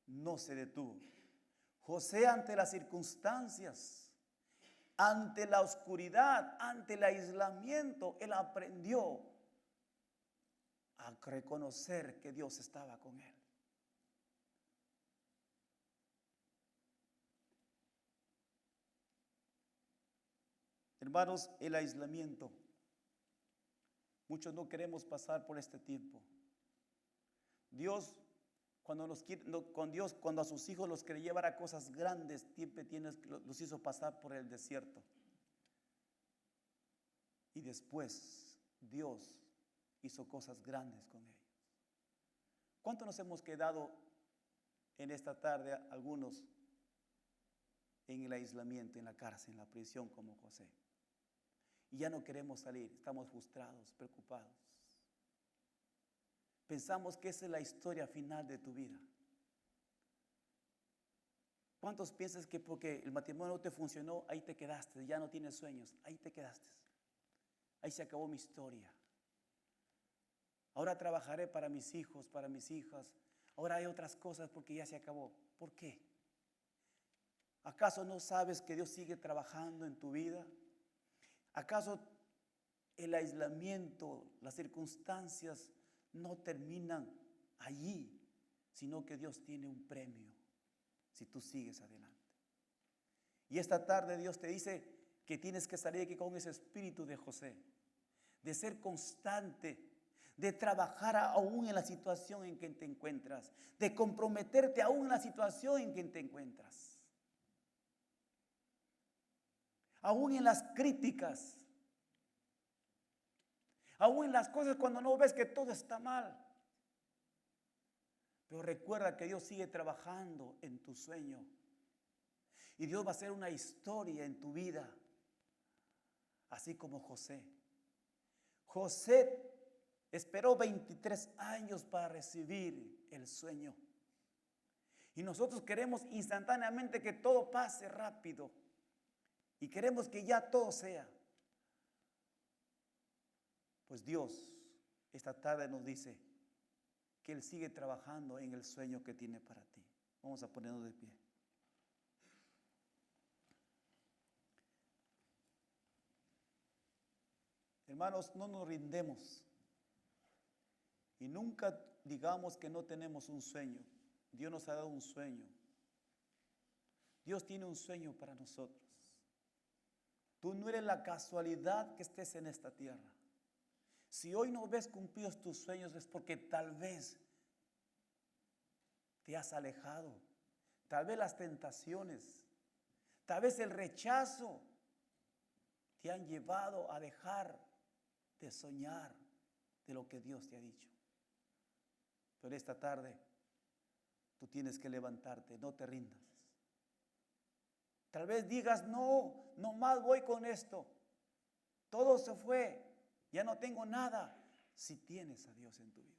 no se detuvo. José, ante las circunstancias, ante la oscuridad, ante el aislamiento, él aprendió a reconocer que Dios estaba con él. Hermanos, el aislamiento. Muchos no queremos pasar por este tiempo. Dios, cuando a sus hijos los quiere llevar a cosas grandes, siempre los hizo pasar por el desierto. Y después Dios hizo cosas grandes con ellos. ¿Cuánto nos hemos quedado en esta tarde, algunos, en el aislamiento, en la cárcel, en la prisión, como José? Y ya no queremos salir, estamos frustrados, preocupados. Pensamos que esa es la historia final de tu vida. ¿Cuántos piensas que porque el matrimonio no te funcionó, ahí te quedaste, ya no tienes sueños, ahí te quedaste? Ahí se acabó mi historia. Ahora trabajaré para mis hijos, para mis hijas. Ahora hay otras cosas porque ya se acabó. ¿Por qué? ¿Acaso no sabes que Dios sigue trabajando en tu vida? ¿Acaso el aislamiento, las circunstancias no terminan allí, sino que Dios tiene un premio si tú sigues adelante? Y esta tarde Dios te dice que tienes que salir aquí con ese espíritu de José, de ser constante, de trabajar aún en la situación en que te encuentras, de comprometerte aún en la situación en que te encuentras, aún en las críticas, aún en las cosas cuando no ves que todo está mal. Pero recuerda que Dios sigue trabajando en tu sueño y Dios va a hacer una historia en tu vida, así como José. José esperó 23 años para recibir el sueño. Y nosotros queremos instantáneamente que todo pase rápido. Y queremos que ya todo sea. Pues Dios esta tarde nos dice que Él sigue trabajando en el sueño que tiene para ti. Vamos a ponernos de pie. Hermanos, no nos rindemos. Y nunca digamos que no tenemos un sueño. Dios nos ha dado un sueño. Dios tiene un sueño para nosotros. Tú no eres la casualidad que estés en esta tierra. Si hoy no ves cumplidos tus sueños es porque tal vez te has alejado. Tal vez las tentaciones, tal vez el rechazo te han llevado a dejar de soñar de lo que Dios te ha dicho. Pero esta tarde tú tienes que levantarte, no te rindas. Tal vez digas, no más voy con esto. Todo se fue, ya no tengo nada. Si tienes a Dios en tu vida.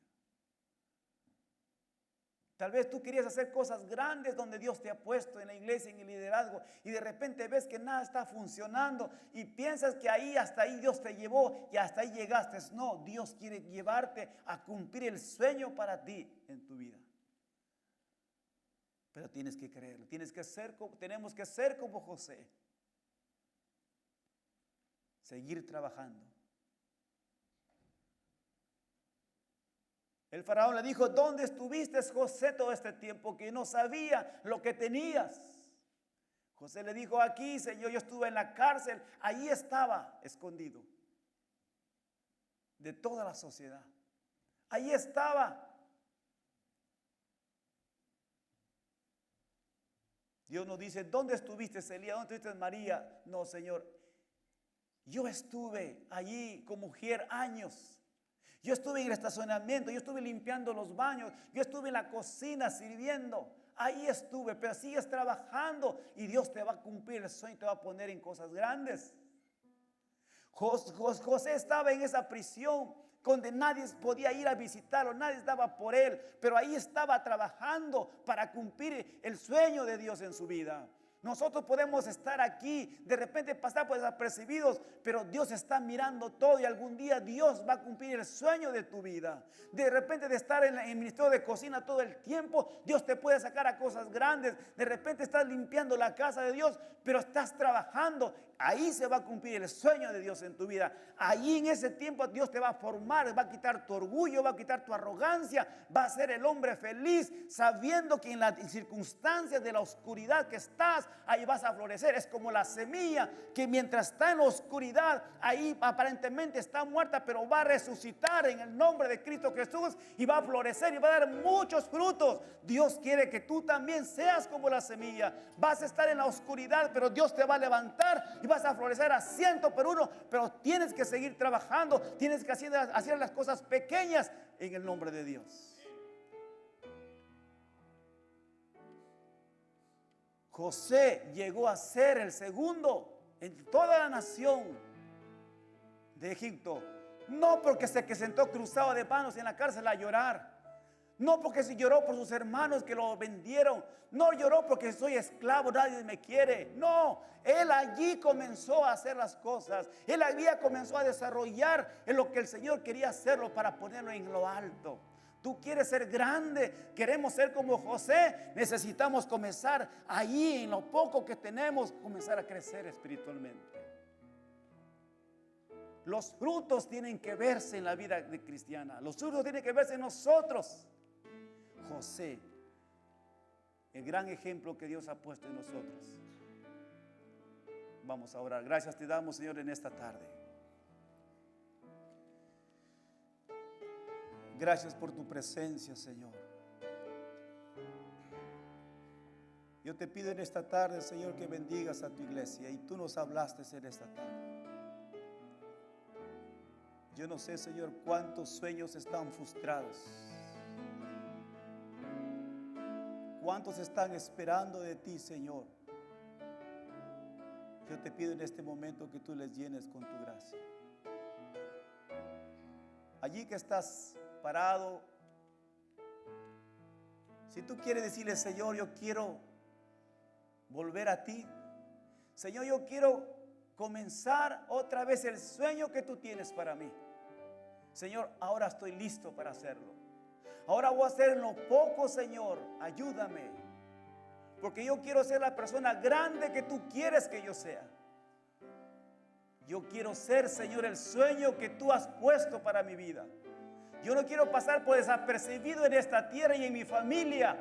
Tal vez tú querías hacer cosas grandes donde Dios te ha puesto en la iglesia, en el liderazgo, y de repente ves que nada está funcionando y piensas que hasta ahí Dios te llevó y hasta ahí llegaste. No, Dios quiere llevarte a cumplir el sueño para ti en tu vida. Pero tienes que creerlo, tenemos que ser como José. Seguir trabajando. El faraón le dijo, ¿dónde estuviste, José, todo este tiempo que no sabía lo que tenías? José le dijo, aquí, Señor, yo estuve en la cárcel, ahí estaba escondido de toda la sociedad. Ahí estaba. Dios nos dice, ¿dónde estuviste, Elías? ¿Dónde estuviste, María? No, Señor, yo estuve allí con mujer años. Yo estuve en el estacionamiento, yo estuve limpiando los baños, yo estuve en la cocina sirviendo. Ahí estuve, pero sigues trabajando y Dios te va a cumplir el sueño, te va a poner en cosas grandes. José estaba en esa prisión donde nadie podía ir a visitarlo, nadie estaba por él, pero ahí estaba trabajando para cumplir el sueño de Dios en su vida. Nosotros podemos estar aquí, de repente pasar por desapercibidos, pero Dios está mirando todo y algún día Dios va a cumplir el sueño de tu vida. De repente de estar en el ministerio de cocina todo el tiempo, Dios te puede sacar a cosas grandes. De repente estás limpiando la casa de Dios, pero estás trabajando. Ahí se va a cumplir el sueño de Dios en tu vida. Ahí en ese tiempo Dios te va a formar, va a quitar tu orgullo, va a quitar tu arrogancia, va a ser el hombre feliz, sabiendo que en las circunstancias de la oscuridad que estás, ahí vas a florecer. Es como la semilla que mientras está en la oscuridad, ahí aparentemente está muerta, pero va a resucitar en el nombre de Cristo Jesús y va a florecer y va a dar muchos frutos. Dios quiere que tú también seas como la semilla. Vas a estar en la oscuridad, pero Dios te va a levantar y vas a florecer a 100 por 1, pero tienes que seguir trabajando, tienes que hacer las cosas pequeñas en el nombre de Dios. José llegó a ser el segundo en toda la nación de Egipto, no porque se sentó cruzado de manos en la cárcel a llorar, no porque se lloró por sus hermanos que lo vendieron, no lloró porque soy esclavo, nadie me quiere. No, él allí comenzó a hacer las cosas. Él había comenzó a desarrollar en lo que el Señor quería hacerlo para ponerlo en lo alto. Tú quieres ser grande, queremos ser como José, necesitamos comenzar ahí en lo poco que tenemos, comenzar a crecer espiritualmente. Los frutos tienen que verse en la vida cristiana, los frutos tienen que verse en nosotros. José, el gran ejemplo que Dios ha puesto en nosotros. Vamos a orar. Gracias te damos, Señor, en esta tarde. Gracias por tu presencia, Señor. Yo te pido en esta tarde, Señor, que bendigas a tu iglesia. Y tú nos hablaste en esta tarde. Yo no sé, Señor, cuántos sueños están frustrados. ¿Cuántos están esperando de ti, Señor? Yo te pido en este momento que tú les llenes con tu gracia. Allí que estás parado, si tú quieres decirle, Señor, yo quiero volver a ti. Señor, yo quiero comenzar otra vez el sueño que tú tienes para mí. Señor, ahora estoy listo para hacerlo. Ahora voy a hacer lo poco, Señor, ayúdame, porque yo quiero ser la persona grande que tú quieres que yo sea. Yo quiero ser, Señor, el sueño que tú has puesto para mi vida. Yo no quiero pasar por desapercibido en esta tierra y en mi familia.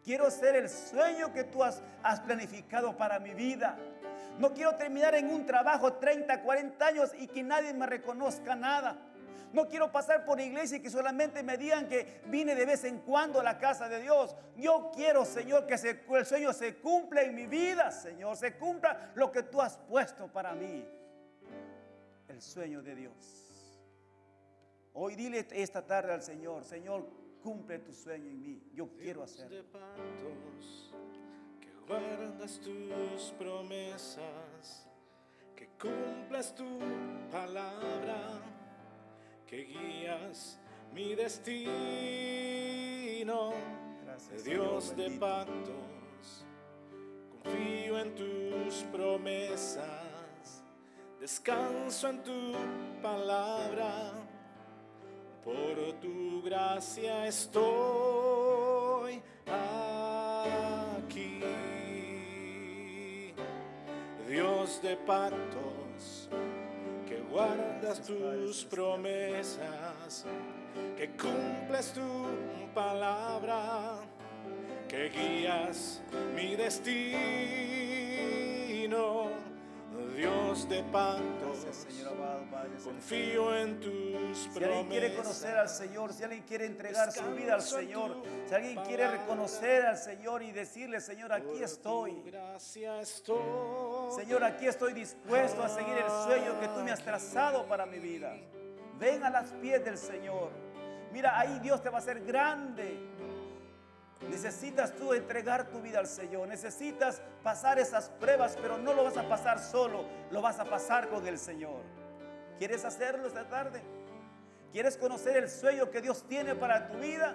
Quiero ser el sueño que tú has planificado para mi vida. No quiero terminar en un trabajo 30, 40 años y que nadie me reconozca nada. No quiero pasar por iglesia y que solamente me digan que vine de vez en cuando a la casa de Dios. Yo quiero, Señor, que el sueño se cumpla en mi vida, Señor. Se cumpla lo que tú has puesto para mí. El sueño de Dios. Hoy dile esta tarde al Señor, Señor, cumple tu sueño en mí. Yo quiero hacerlo. De pactos, que guardas tus promesas, que cumplas tu palabra, que guías mi destino. Gracias, Dios Señor, de bendito. pactos, confío en tus promesas, descanso en tu palabra, por tu gracia estoy aquí. Dios de pactos, que guardas tus promesas, que cumples tu palabra, que guías mi destino. Dios de pactos, Gracias, Señor amado, Padre Celestial. confío en tus Si alguien quiere conocer al promesas. Señor, si alguien quiere entregar su vida al Señor, si alguien quiere reconocer al Señor y decirle, Señor, aquí Por tu estoy. gracia estoy. Señor, aquí estoy dispuesto a seguir el sueño que tú me has trazado para mi vida. Ven a los pies del Señor. Mira, ahí Dios te va a hacer grande. Necesitas tú entregar tu vida al Señor. Necesitas pasar esas pruebas, pero no lo vas a pasar solo, lo vas a pasar con el Señor. ¿Quieres hacerlo esta tarde? ¿Quieres conocer el sueño que Dios tiene para tu vida?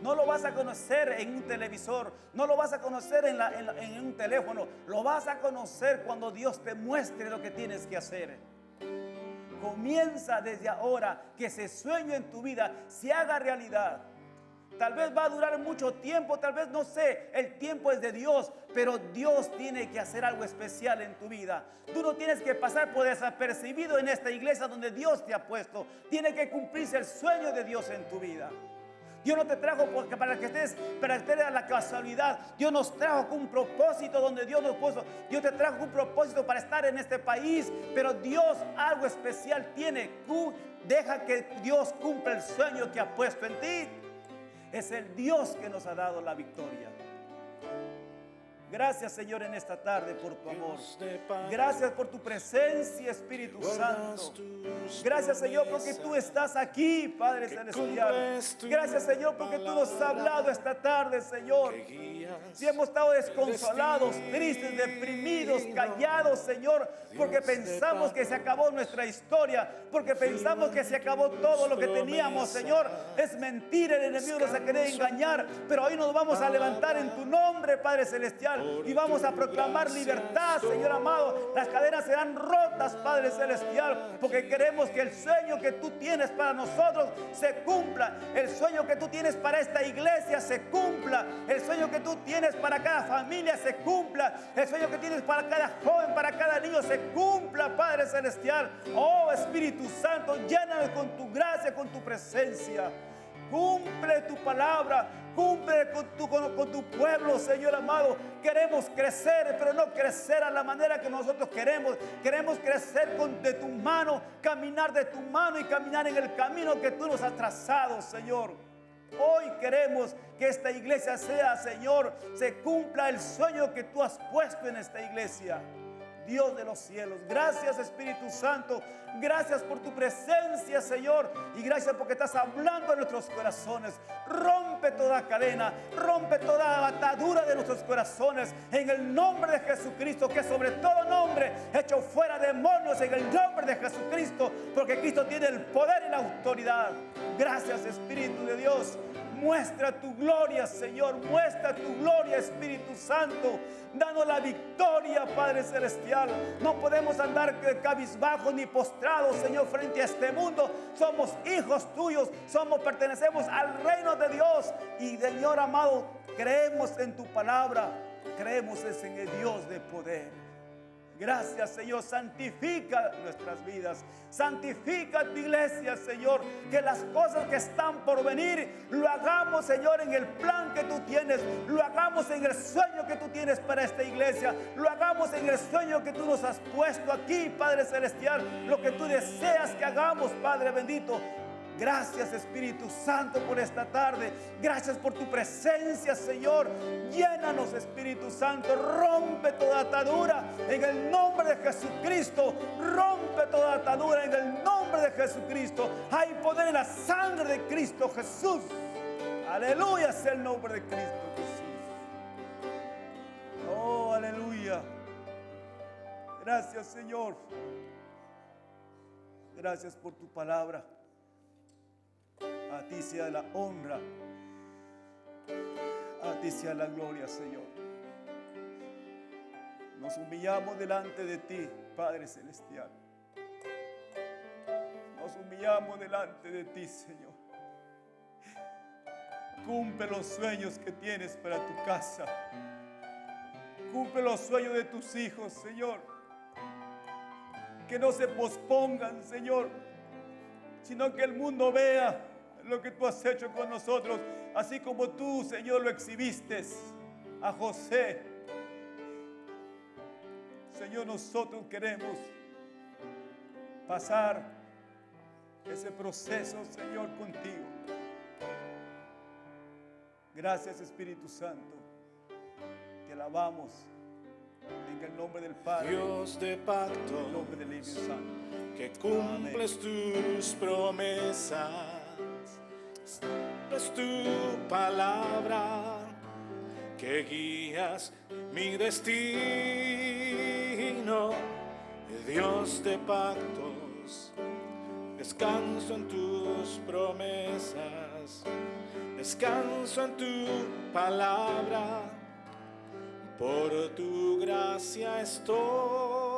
No lo vas a conocer en un televisor, no lo vas a conocer en un teléfono, lo vas a conocer cuando Dios te muestre lo que tienes que hacer. Comienza desde ahora que ese sueño en tu vida se haga realidad. Tal vez va a durar mucho tiempo, tal vez no sé, el tiempo es de Dios, pero Dios tiene que hacer algo especial en tu vida. Tú no tienes que pasar por desapercibido en esta iglesia donde Dios te ha puesto. Tiene que cumplirse el sueño de Dios en tu vida. Dios no te trajo para que estés a la casualidad. Dios nos trajo con un propósito donde Dios nos puso. Dios te trajo con un propósito para estar en este país. Pero Dios algo especial tiene. Tú deja que Dios cumpla el sueño que ha puesto en ti. Es el Dios que nos ha dado la victoria. Gracias, Señor, en esta tarde por tu amor. Gracias por tu presencia, Espíritu Santo. Gracias, Señor, porque tú estás aquí, Padre Celestial. Gracias, Señor, porque tú nos has hablado esta tarde, Señor. Si hemos estado desconsolados, tristes, deprimidos, callados, Señor, porque pensamos que se acabó nuestra historia, porque pensamos que se acabó todo lo que teníamos, Señor. Es mentira, el enemigo nos ha querido engañar, pero hoy nos vamos a levantar en tu nombre, Padre Celestial. Y vamos a proclamar libertad, Señor amado. Las cadenas serán rotas, Padre Celestial, porque queremos que el sueño que tú tienes para nosotros se cumpla. El sueño que tú tienes para esta iglesia se cumpla. El sueño que tú tienes para cada familia se cumpla. El sueño que tienes para cada joven, para cada niño se cumpla, Padre Celestial. Oh Espíritu Santo, llénanos con tu gracia, con tu presencia. Cumple tu palabra, cumple con tu pueblo, Señor amado. Queremos crecer, pero no crecer a la manera que nosotros queremos. Queremos crecer de tu mano, caminar de tu mano y caminar en el camino que tú nos has trazado, Señor. Hoy queremos que esta iglesia sea, Señor, se cumpla el sueño que tú has puesto en esta iglesia. Dios de los cielos, gracias Espíritu Santo, gracias por tu presencia, Señor, y gracias porque estás hablando en nuestros corazones. Rompe toda cadena, rompe toda atadura de nuestros corazones en el nombre de Jesucristo, que sobre todo nombre hecho fuera demonios en el nombre de Jesucristo, porque Cristo tiene el poder y la autoridad. Gracias Espíritu de Dios. Muestra tu gloria, Señor. Muestra tu gloria, Espíritu Santo. Danos la victoria, Padre Celestial. No podemos andar cabizbajos ni postrados, Señor, frente a este mundo. Somos hijos tuyos. Pertenecemos al reino de Dios. Y, Señor amado, creemos en tu palabra. Creemos en el Dios de poder. Gracias, Señor. Santifica nuestras vidas. Santifica tu iglesia, Señor. Que las cosas que están por venir lo hagamos, Señor, en el plan que tú tienes. Lo hagamos en el sueño que tú tienes para esta iglesia. Lo hagamos en el sueño que tú nos has puesto aquí, Padre Celestial. Lo que tú deseas que hagamos, Padre bendito. Gracias Espíritu Santo por esta tarde. Gracias por tu presencia, Señor. Llénanos, Espíritu Santo. Rompe toda atadura en el nombre de Jesucristo. Rompe toda atadura en el nombre de Jesucristo. Hay poder en la sangre de Cristo Jesús. Aleluya es el nombre de Cristo Jesús. Oh, aleluya. Gracias, Señor. Gracias por tu palabra. A ti sea la honra, a ti sea la gloria, Señor. Nos humillamos delante de ti, Padre Celestial. Nos humillamos delante de ti, Señor. Cumple los sueños que tienes para tu casa. Cumple los sueños de tus hijos, Señor. Que no se pospongan, Señor, sino que el mundo vea lo que tú has hecho con nosotros, así como tú, Señor, lo exhibiste a José. Señor, nosotros queremos pasar ese proceso, Señor, contigo. Gracias, Espíritu Santo. Te alabamos en el nombre del Padre, Dios de pacto, en el nombre del Espíritu Santo. que cumples tus promesas, es tu palabra que guías mi destino, Dios de pactos, descanso en tus promesas, descanso en tu palabra, por tu gracia estoy